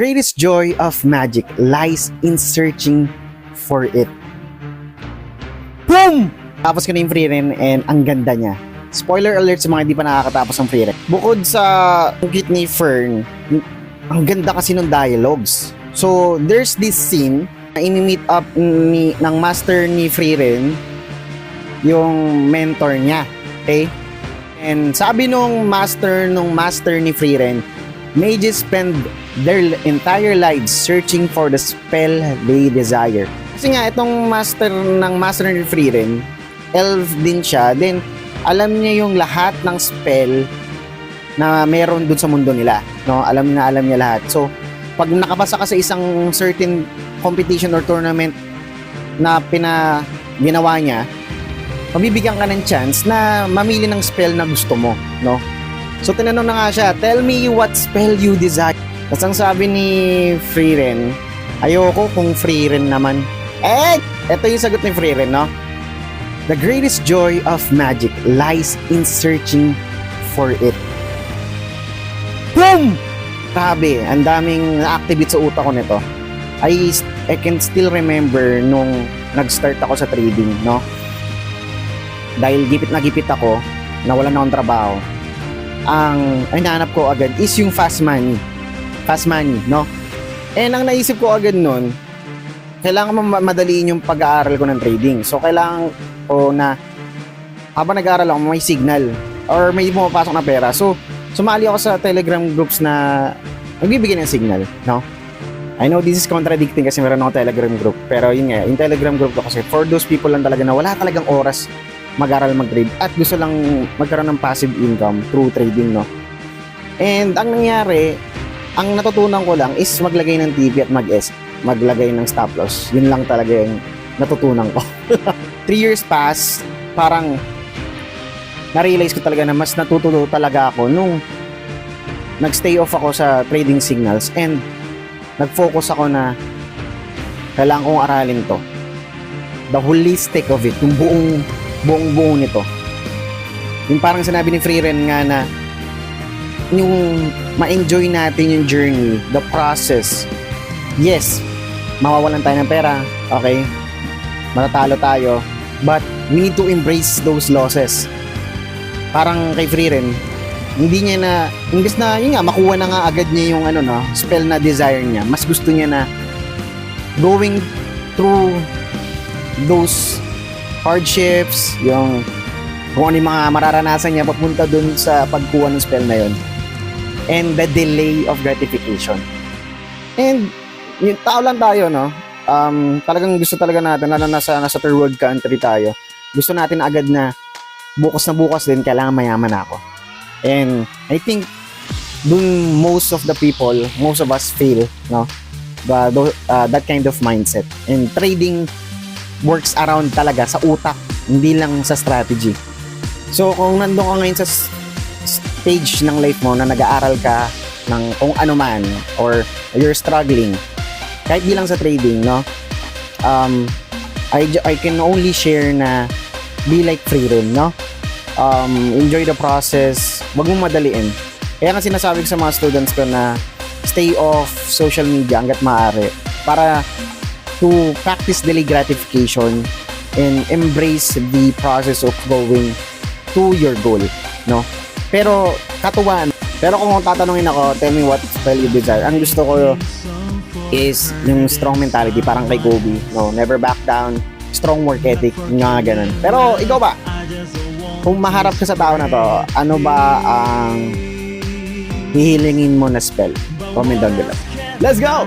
Greatest joy of magic lies in searching for it. Boom! Tapos ko na yung free ren and ang ganda niya. Spoiler alert sa mga hindi pa nakakatapos ng free ren. Bukod sa cute ni Fern, ang ganda kasi ng dialogues. So, there's this scene na imi-meet up ng master ni free ren yung mentor niya. Okay? And sabi nung master ni free ren, mages spend their entire lives searching for the spell they desire. Kasi nga, itong master ni free ren, elf din siya. Then, alam niya yung lahat ng spell na meron dun sa mundo nila. No? Alam niya lahat. So, pag nakapasa ka sa isang certain competition or tournament na ginawa niya, mabibigyan ka ng chance na mamili ng spell na gusto mo. No? So, tinanong na nga siya, tell me what spell you desire. Tapos ang sabi ni free ren, ayoko kung free ren naman. Ito yung sagot ni free ren, no? The greatest joy of magic lies in searching for it. Boom! Grabe, ang daming na-activate sa utak ko nito. I can still remember nung nag-start ako sa trading, no? Dahil gipit na gipit ako, nawalan na akong trabaho. Ang hinahanap ko agad is yung fast money, no? And ang naisip ko agad nun, kailangan madaliin yung pag-aaral ko ng trading. So, kailangan ko na habang nag-aaral ako, may signal or may pumapasok na pera. So, sumali ako sa Telegram groups na nagbibigay ng signal, no? I know this is contradicting kasi meron ako Telegram group. Pero yun nga, yung Telegram group ko kasi for those people lang talaga na wala talagang oras mag-aral mag-trade at gusto lang magkaroon ng passive income through trading, no? And ang nangyari, ang natutunan ko lang is maglagay ng TV at maglagay ng stop loss. Yun lang talaga yung natutunan ko. 3 years pass, parang na-realize ko talaga na mas natututo talaga ako nung nag-stay off ako sa trading signals and nag-focus ako na kailangan kong aralin to. The holistic of it, yung buong nito. Yung parang sinabi ni free ren nga na yung ma-enjoy natin yung journey, the process. Yes, mawawalan tayo ng pera, okay? Matatalo tayo, but we need to embrace those losses. Parang kay free ren, hindi niya na, imbes na, yun nga, makuha na nga agad niya yung spell na desire niya. Mas gusto niya na going through those hardships, yung kung ano yung mga mararanasan niya papunta dun sa pagkuha ng spell na yun. And the delay of gratification. And yung tao lang tayo, no? Talagang gusto talaga natin, lalo nasa third world country tayo, gusto natin agad na bukas din, kailangan mayaman ako. And I think dun most of us fail, no? That kind of mindset. And trading works around talaga sa utak, hindi lang sa strategy. So kung nandun ka ngayon sa stage ng life mo na nag-aaral ka ng kung ano man or you're struggling, kahit di lang sa trading, no? I can only share na be like free ren, no? Enjoy the process, wag mong madaliin. Kaya nga sinasabi ko sa mga students ko na stay off social media hanggat maaari para to practice daily gratification and embrace the process of going to your goal, no? Pero katuwaan. Pero kung tatanungin ako, tell me what spell you desire. Ang gusto ko is yung strong mentality, parang kay Kobe, no? Never back down, strong work ethic, nga ganun. Pero ikaw ba? Kung maharap ka sa tao na to, ano ba ang hihilingin mo na spell? Comment down below. Let's go!